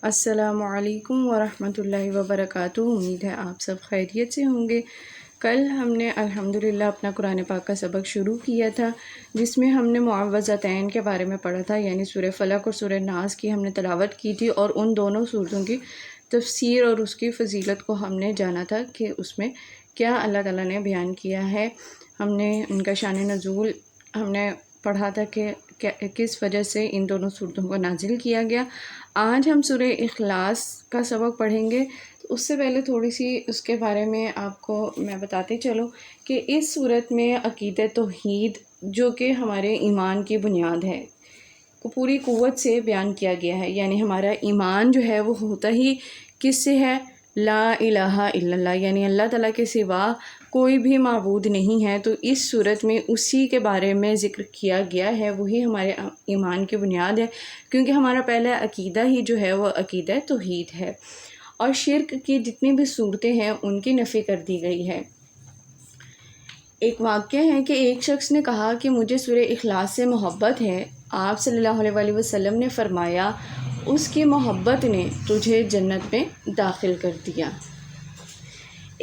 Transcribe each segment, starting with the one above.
السلام علیکم ورحمۃ اللہ وبرکاتہ۔ امید ہے آپ سب خیریت سے ہوں گے۔ کل ہم نے الحمدللہ اپنا قرآن پاک کا سبق شروع کیا تھا، جس میں ہم نے معوذتین کے بارے میں پڑھا تھا، یعنی سورہ فلق اور سورہ ناس کی ہم نے تلاوت کی تھی، اور ان دونوں سورتوں کی تفسیر اور اس کی فضیلت کو ہم نے جانا تھا کہ اس میں کیا اللہ تعالیٰ نے بیان کیا ہے۔ ہم نے ان کا شان نزول ہم نے پڑھا تھا کہ کس وجہ سے ان دونوں سورتوں کو نازل کیا گیا۔ آج ہم سورہ اخلاص کا سبق پڑھیں گے۔ اس سے پہلے تھوڑی سی اس کے بارے میں آپ کو میں بتاتی چلوں کہ اس صورت میں عقیدہ توحید، جو کہ ہمارے ایمان کی بنیاد ہے، کو پوری قوت سے بیان کیا گیا ہے۔ یعنی ہمارا ایمان جو ہے وہ ہوتا ہی کس سے ہے؟ لا الہ الا اللہ، یعنی اللہ تعالیٰ کے سوا کوئی بھی معبود نہیں ہے۔ تو اس صورت میں اسی کے بارے میں ذکر کیا گیا ہے، وہی ہمارے ایمان کی بنیاد ہے، کیونکہ ہمارا پہلا عقیدہ ہی جو ہے وہ عقیدہ توحید ہے، اور شرک کی جتنی بھی صورتیں ہیں ان کی نفی کر دی گئی ہے۔ ایک واقعہ ہے کہ ایک شخص نے کہا کہ مجھے سورہ اخلاص سے محبت ہے۔ آپ صلی اللہ علیہ وآلہ وسلم نے فرمایا، اس کی محبت نے تجھے جنت میں داخل کر دیا۔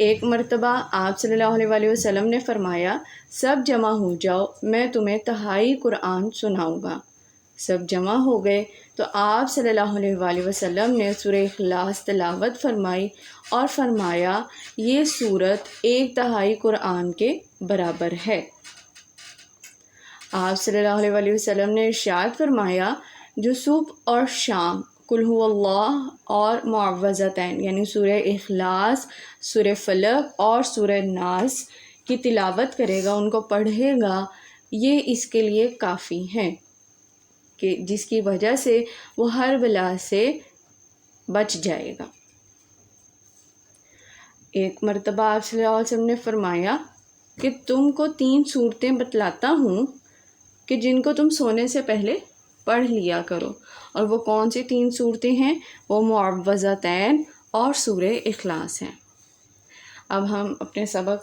ایک مرتبہ آپ صلی اللہ علیہ وآلہ وسلم نے فرمایا، سب جمع ہو جاؤ، میں تمہیں تہائی قرآن سناؤں گا۔ سب جمع ہو گئے تو آپ صلی اللہ علیہ وآلہ وسلم نے سورہ اخلاص تلاوت فرمائی اور فرمایا، یہ سورت ایک تہائی قرآن کے برابر ہے۔ آپ صلی اللہ علیہ وآلہ وسلم نے ارشاد فرمایا، جو صبح اور شام قل هو اللہ اور معوذتین یعنی سورہ اخلاص، سورہ فلق اور سورہ ناس کی تلاوت کرے گا، ان کو پڑھے گا، یہ اس کے لیے کافی ہیں کہ جس کی وجہ سے وہ ہر بلا سے بچ جائے گا۔ ایک مرتبہ آپ صلی اللہ علیہ وسلم نے فرمایا کہ تم کو 3 صورتیں بتلاتا ہوں کہ جن کو تم سونے سے پہلے پڑھ لیا کرو، اور وہ کون سی 3 صورتیں ہیں؟ وہ معوذتین اور سورہ اخلاص ہیں۔ اب ہم اپنے سبق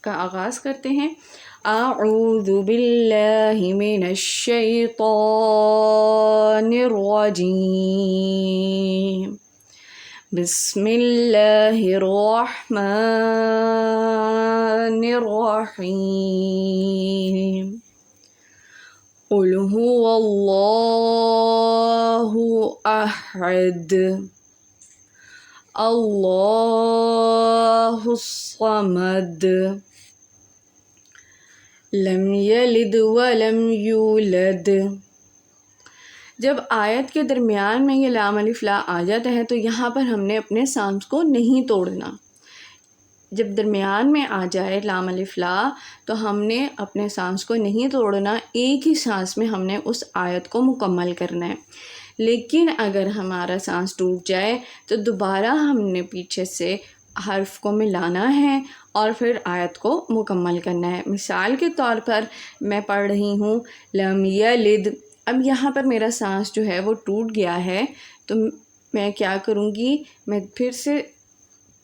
کا آغاز کرتے ہیں۔ اعوذ باللہ من الشیطان الرجیم، بسم اللہ الرحمن الرحیم، قل هو اللہ احد، اللہ الصمد، لم یلد ولم یولد۔ جب آیت کے درمیان میں یہ لام الف لا آ جاتا ہے تو یہاں پر ہم نے اپنے سانس کو نہیں توڑنا۔ جب درمیان میں آ جائے لام الف لا تو ہم نے اپنے سانس کو نہیں توڑنا، ایک ہی سانس میں ہم نے اس آیت کو مکمل کرنا ہے۔ لیکن اگر ہمارا سانس ٹوٹ جائے تو دوبارہ ہم نے پیچھے سے حرف کو ملانا ہے اور پھر آیت کو مکمل کرنا ہے۔ مثال کے طور پر میں پڑھ رہی ہوں لم یلد، اب یہاں پر میرا سانس جو ہے وہ ٹوٹ گیا ہے، تو میں کیا کروں گی؟ میں پھر سے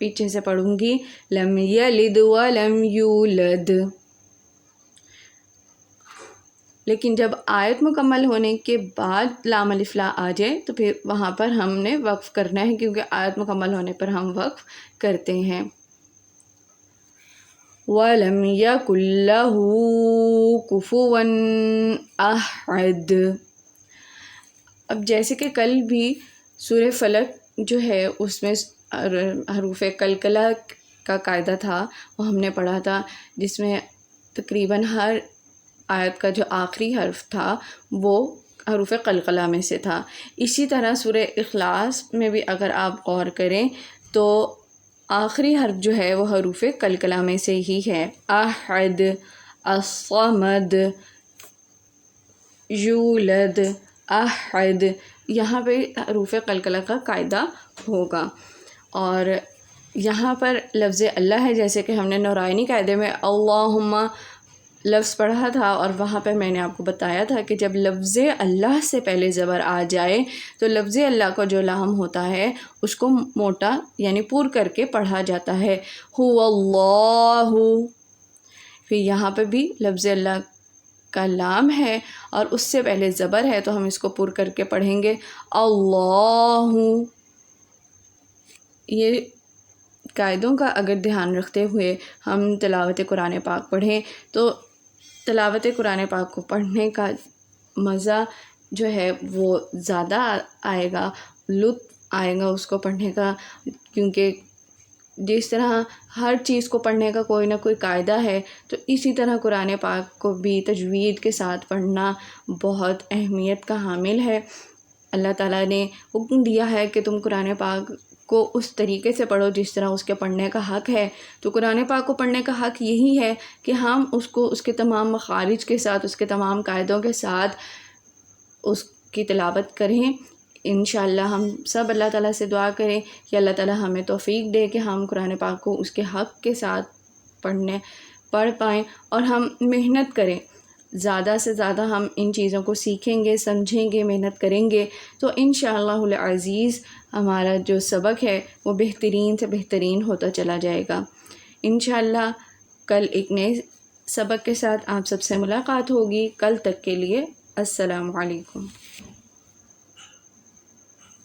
پیچھے سے پڑھوں گی لم یلد ولم یولد۔ لیکن جب آیت مکمل ہونے کے بعد لام الف لا آ جائے تو پھر وہاں پر ہم نے وقف کرنا ہے، کیونکہ آیت مکمل ہونے پر ہم وقف کرتے ہیں۔ وَلَمْ يَكُنْ لَهُ كُفُوًا أَحَدٌ۔ اب جیسے کہ کل بھی سورہ فلق جو ہے اس میں حروف قلقلہ کا قاعدہ تھا، وہ ہم نے پڑھا تھا، جس میں تقریباً ہر آیت کا جو آخری حرف تھا وہ حروف قلقلہ میں سے تھا۔ اسی طرح سورہ اخلاص میں بھی اگر آپ غور کریں تو آخری حرف جو ہے وہ حروف قلقلہ میں سے ہی ہے۔ احد، الصمد، یولد، احد، یہاں پہ حروف قلقلہ کا قاعدہ ہوگا۔ اور یہاں پر لفظ اللہ ہے، جیسے کہ ہم نے نورانی قاعدے میں اللہم لفظ پڑھا تھا، اور وہاں پہ میں نے آپ کو بتایا تھا کہ جب لفظ اللہ سے پہلے زبر آ جائے تو لفظ اللہ کا جو لام ہوتا ہے اس کو موٹا یعنی پور کر کے پڑھا جاتا ہے، هو اللہ۔ پھر یہاں پہ بھی لفظ اللہ کا لام ہے اور اس سے پہلے زبر ہے، تو ہم اس کو پر کر کے پڑھیں گے اللہ۔ یہ قاعدوں کا اگر دھیان رکھتے ہوئے ہم تلاوت قرآن پاک پڑھیں تو تلاوت قرآن پاک کو پڑھنے کا مزہ جو ہے وہ زیادہ آئے گا، لطف آئے گا اس کو پڑھنے کا، کیونکہ جس طرح ہر چیز کو پڑھنے کا کوئی نہ کوئی قاعدہ ہے، تو اسی طرح قرآن پاک کو بھی تجوید کے ساتھ پڑھنا بہت اہمیت کا حامل ہے۔ اللہ تعالیٰ نے حکم دیا ہے کہ تم قرآن پاک کو اس طریقے سے پڑھو جس طرح اس کے پڑھنے کا حق ہے، تو قرآن پاک کو پڑھنے کا حق یہی ہے کہ ہم اس کو اس کے تمام مخارج کے ساتھ، اس کے تمام قاعدوں کے ساتھ اس کی تلاوت کریں۔ انشاءاللہ ہم سب اللہ تعالیٰ سے دعا کریں کہ اللہ تعالیٰ ہمیں توفیق دے کہ ہم قرآن پاک کو اس کے حق کے ساتھ پڑھ پائیں، اور ہم محنت کریں، زیادہ سے زیادہ ہم ان چیزوں کو سیکھیں گے، سمجھیں گے، محنت کریں گے تو انشاءاللہ العزیز ہمارا جو سبق ہے وہ بہترین سے بہترین ہوتا چلا جائے گا۔ انشاءاللہ کل ایک نئے سبق کے ساتھ آپ سب سے ملاقات ہوگی۔ کل تک کے لیے السلام علیکم۔